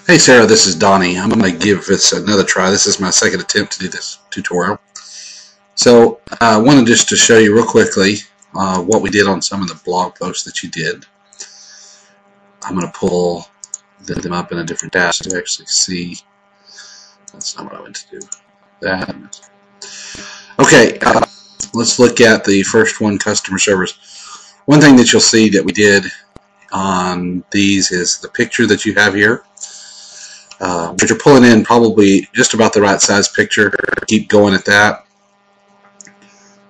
Hey Sarah, this is Donnie. I'm going to give this another try. This is my second attempt to do this tutorial. So I wanted just to show you real quickly what we did on some of the blog posts that you did. I'm going to pull them up in a different tab to actually see. That's not what I went to do. That. Okay, let's look at the first one, customer service. One thing that you'll see that we did on these is the picture that you have here. But you're pulling in probably just about the right size picture. Keep going at that.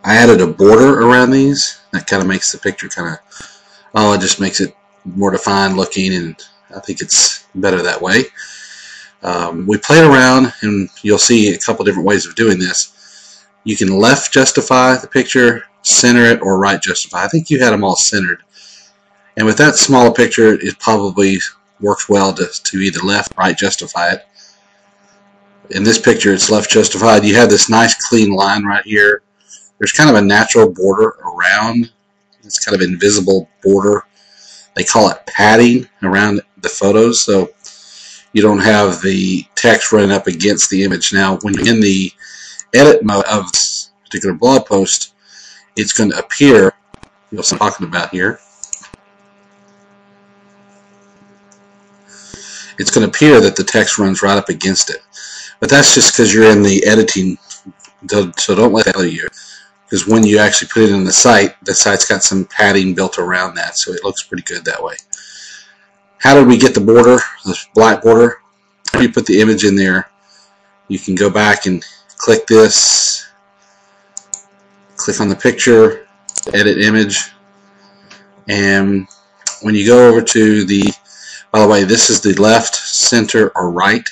I added a border around these. That kind of makes the picture it just makes it more defined looking, and I think it's better that way. We played around, and you'll see a couple different ways of doing this. You can left justify the picture, center it, or right justify. I think you had them all centered. And with that smaller picture, it probably works well to either left or right justify it. In this picture, it's left justified. You have this nice clean line right here. There's kind of a natural border around. It's kind of invisible border. They call it padding around the photos, so you don't have the text running up against the image. Now, when you're in the edit mode of this particular blog post, it's going to appear, you'll see what I'm talking about here. It's going to appear that the text runs right up against it. But that's just because you're in the editing, so don't let that bother you. Because when you actually put it in the site's got some padding built around that, so it looks pretty good that way. How did we get the border, the black border? When you put the image in there, you can go back and click this, click on the picture, edit image, and when you go over to the, by the way, this is the left, center, or right.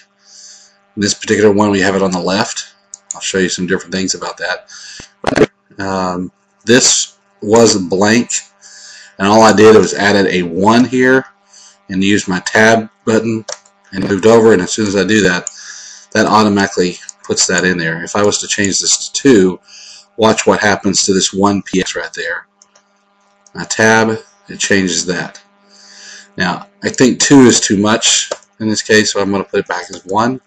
In this particular one, we have it on the left. I'll show you some different things about that. This was blank, and all I did was added a 1 here and used my tab button and moved over, and as soon as I do that, that automatically puts that in there. If I was to change this to 2, watch what happens to this 1 PS right there. I tab, it changes that. Now, I think 2 is too much in this case, so I'm going to put it back as 1.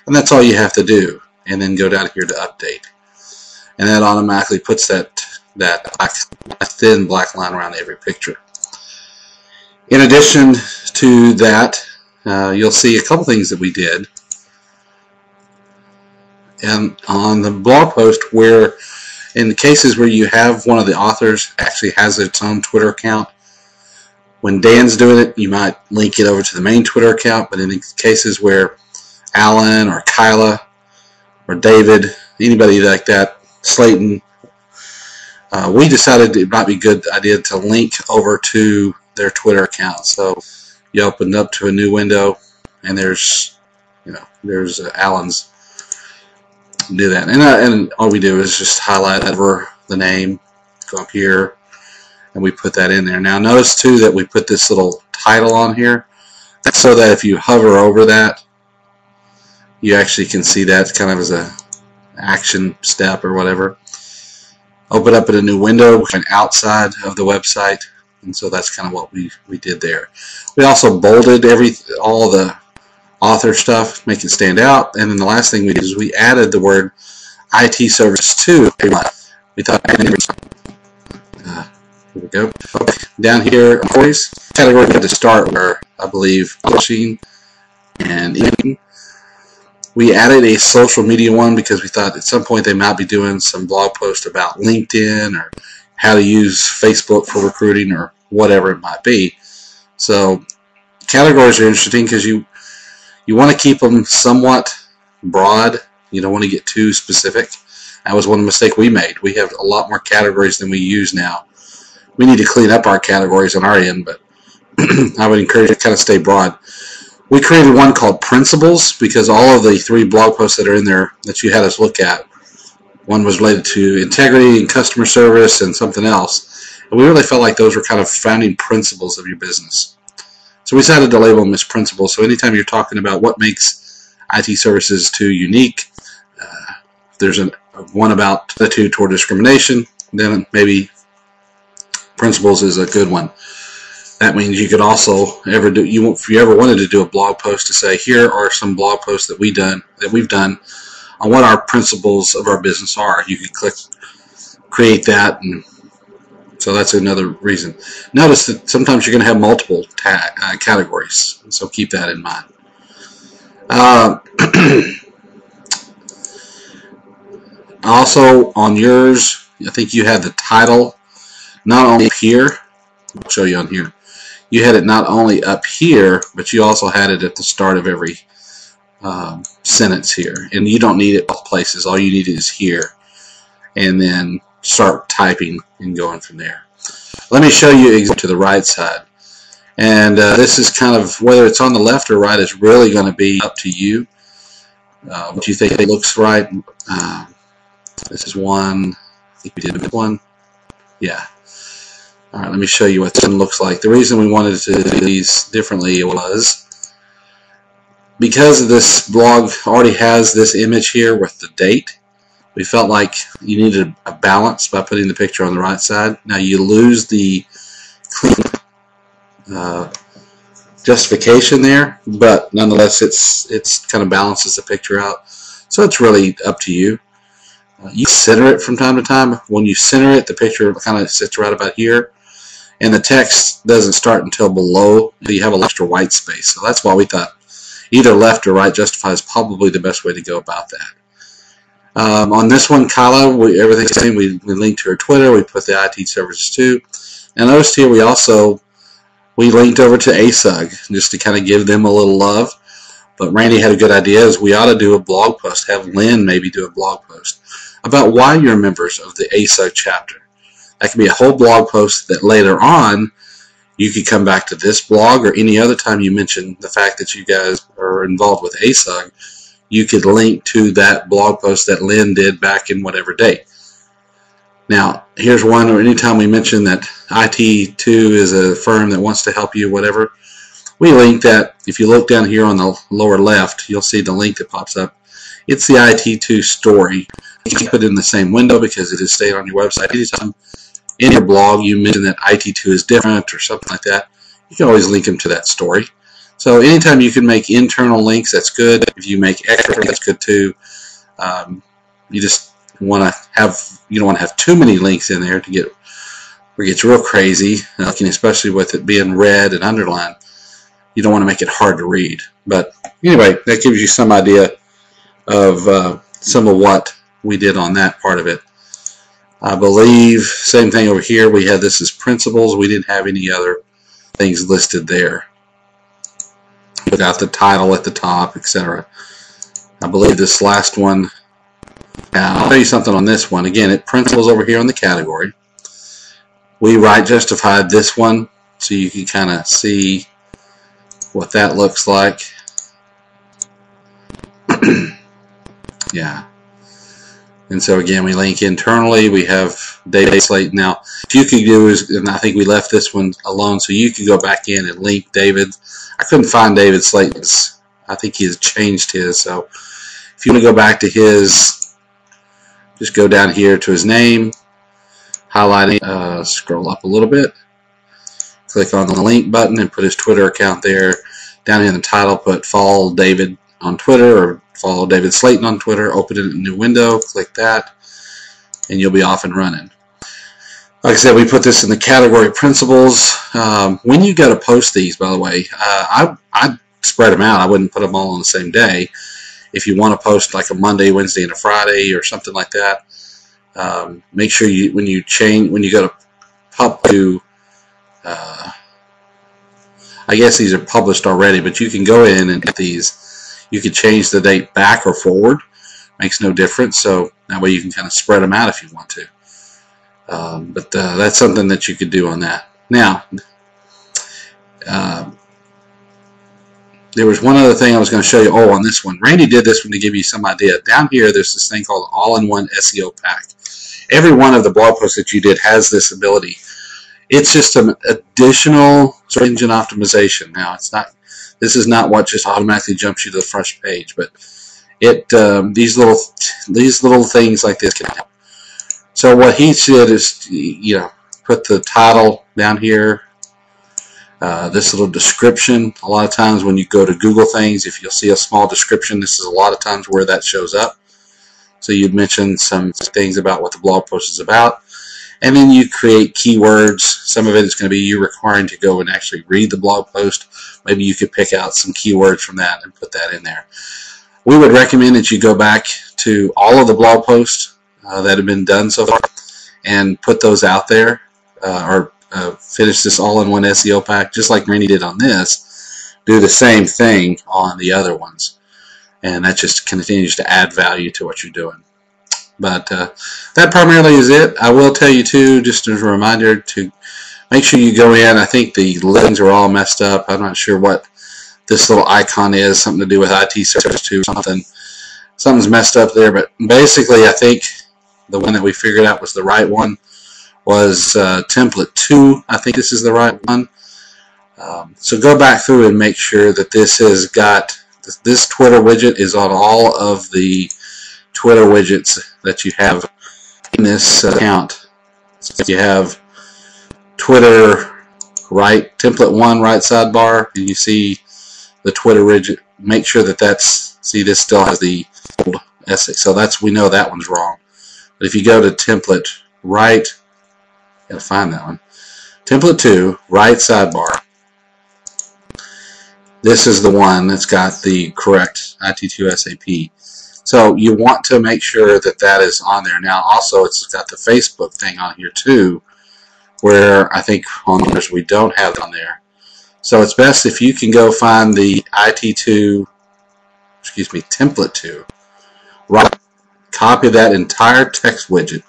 And that's all you have to do. And then go down here to update. And that automatically puts that thin black line around every picture. In addition to that, you'll see a couple things that we did. And on the blog post, where in the cases where you have one of the authors actually has its own Twitter account, when Dan's doing it, you might link it over to the main Twitter account, but in the cases where Alan or Kyla or David, anybody like that, Slayton, we decided it might be a good idea to link over to their Twitter account. So you open up to a new window, and there's Alan's. Do that, and all we do is just highlight over the name, go up here, and we put that in there. Now notice too that we put this little title on here. That's so that if you hover over that, you actually can see that kind of as a action step or whatever. Open up in a new window and outside of the website, and so that's kind of what we did there. We also bolded all the author stuff, make it stand out, and then the last thing we did is we added the word IT service to. We thought, here we go. Down here, always category to start where I believe publishing and eating. We added a social media one because we thought at some point they might be doing some blog post about LinkedIn or how to use Facebook for recruiting or whatever it might be. So categories are interesting because you want to keep them somewhat broad. You don't want to get too specific. That was one mistake we made. We have a lot more categories than we use now. We need to clean up our categories on our end, but I would encourage you to kind of stay broad. We created one called Principles because all of the 3 blog posts that are in there that you had us look at, one was related to integrity and customer service and something else, and we really felt like those were kind of founding principles of your business. So we decided to label them as principles. So anytime you're talking about what makes IT services unique, there's one about attitude toward discrimination, then maybe principles is a good one. That means you could also if you ever wanted to do a blog post to say, here are some blog posts that we've done on what our principles of our business are. You could click create that, and so that's another reason. Notice that sometimes you're going to have multiple categories, so keep that in mind. Also on yours, I think you had the title not only here, I'll show you on here. You had it not only up here, but you also had it at the start of every sentence here. And you don't need it both places. All you need is here. And then start typing and going from there. Let me show you to the right side. And this is kind of, whether it's on the left or right is really going to be up to you. What you think it looks right. This is one. I think we did this one. Yeah. All right, let me show you what this one looks like. The reason we wanted to do these differently was because this blog already has this image here with the date. We felt like you needed a balance by putting the picture on the right side. Now you lose the clean justification there, but nonetheless it's kind of balances the picture out. So it's really up to you. You center it from time to time. When you center it, the picture kind of sits right about here. And the text doesn't start until below. You have a extra white space. So that's why we thought either left or right justify is probably the best way to go about that. On this one, Kyla, everything's the same. We linked to her Twitter. We put the iT services too. And notice here we linked over to ASUG just to kind of give them a little love. But Randy had a good idea, is we ought to do a blog post, have Lynn maybe do a blog post about why you're members of the ASUG chapter. That could be a whole blog post that later on you could come back to this blog, or any other time you mention the fact that you guys are involved with ASUG, you could link to that blog post that Lynn did back in whatever date. Now, here's one, or anytime we mention that iT2 is a firm that wants to help you, whatever, we link that. If you look down here on the lower left, you'll see the link that pops up. It's the iT2 story. You can put it in the same window because it is stayed on your website. Anytime in your blog you mention that iT2 is different or something like that, you can always link them to that story. So anytime you can make internal links, that's good. If you make extra, that's good too. You just want to have, you don't want to have too many links in there to get where it gets real crazy, especially with it being red and underlined. You don't want to make it hard to read. But anyway, that gives you some idea of some of what we did on that part of it. I believe, same thing over here, we had this as principles. We didn't have any other things listed there without the title at the top, etc. I believe this last one, I'll tell you something on this one. Again, it principles over here on the category. We right justified this one so you can kind of see what that looks like. Yeah. And so again, we link internally. We have David Slayton. Now, what you could do is, and I think we left this one alone, so you could go back in and link David. I couldn't find David Slayton's. I think he's changed his. So if you want to go back to his, just go down here to his name, highlight it, scroll up a little bit, click on the link button and put his Twitter account there. Down in the title, put follow David on Twitter or follow David Slayton on Twitter. Open it in a new window, click that, and you'll be off and running. Like I said, we put this in the category principles. When you go to post these, by the way, I'd spread them out. I wouldn't put them all on the same day. If you want to post like a Monday, Wednesday, and a Friday or something like that, make sure when you go to pub to I guess these are published already, but you can go in and get these. You can change the date back or forward. Makes no difference. So that way you can kind of spread them out if you want to. But that's something that you could do on that. Now, there was one other thing I was going to show you. Oh, on this one. Randy did this one to give you some idea. Down here, there's this thing called All-in-One SEO Pack. Every one of the blog posts that you did has this ability. It's just an additional search engine optimization. Now, this is not what just automatically jumps you to the first page, but these little things like this can help. So what he did is, put the title down here, This little description, a lot of times when you go to Google things, if you'll see a small description, this is a lot of times where that shows up. So you'd mention some things about what the blog post is about, and then you create keywords. Some of it is going to be you requiring to go and actually read the blog post. Maybe you could pick out some keywords from that and put that in there. We would recommend that you go back to all of the blog posts that have been done so far and put those out there, or finish this all-in-one SEO pack, just like Randy did on this. Do the same thing on the other ones, and that just continues to add value to what you're doing. But that primarily is it. I will tell you too, just as a reminder, to make sure you go in. I think the links are all messed up. I'm not sure what this little icon is, something to do with IT search 2 or something. Something's messed up there, but basically I think the one that we figured out was the right one was template 2. I think this is the right one. So go back through and make sure that this has got, this Twitter widget is on all of the Twitter widgets that you have in this account. So if you have Twitter template 1 right sidebar, and you see the Twitter widget, make sure that that's, see, this still has the old Essex, so that's, we know that one's wrong. But if you go to template right, gotta find that one, template 2 right sidebar, this is the one that's got the correct iT2 SAP. So you want to make sure that that is on there. Now also it's got the Facebook thing on here too, where I think on others we don't have it on there. So it's best if you can go find the template 2, right, copy that entire text widget,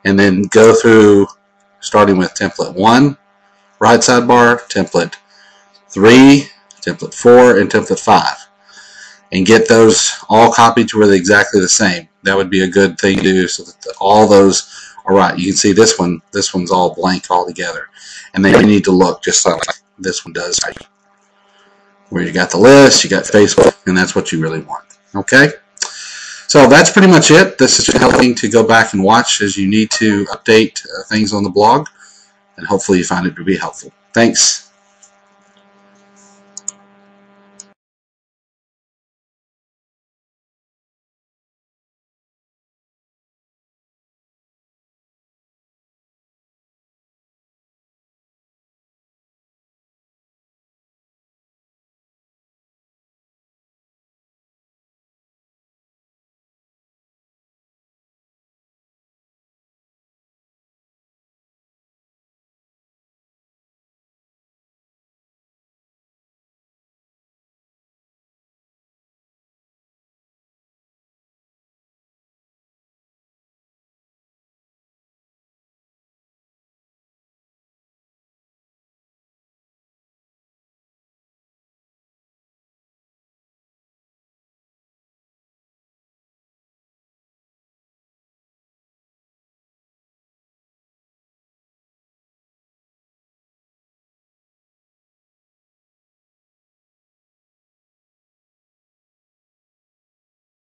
and then go through starting with template 1, right sidebar, template 3, template 4, and template 5. And get those all copied to where they're exactly the same. That would be a good thing to do, so that all those are right. You can see this one's all blank all together. And then you need to look just like this one does, right? Where you got the list, you got Facebook, and that's what you really want. Okay? So that's pretty much it. This is helping to go back and watch as you need to update things on the blog, and hopefully you find it to be helpful. Thanks.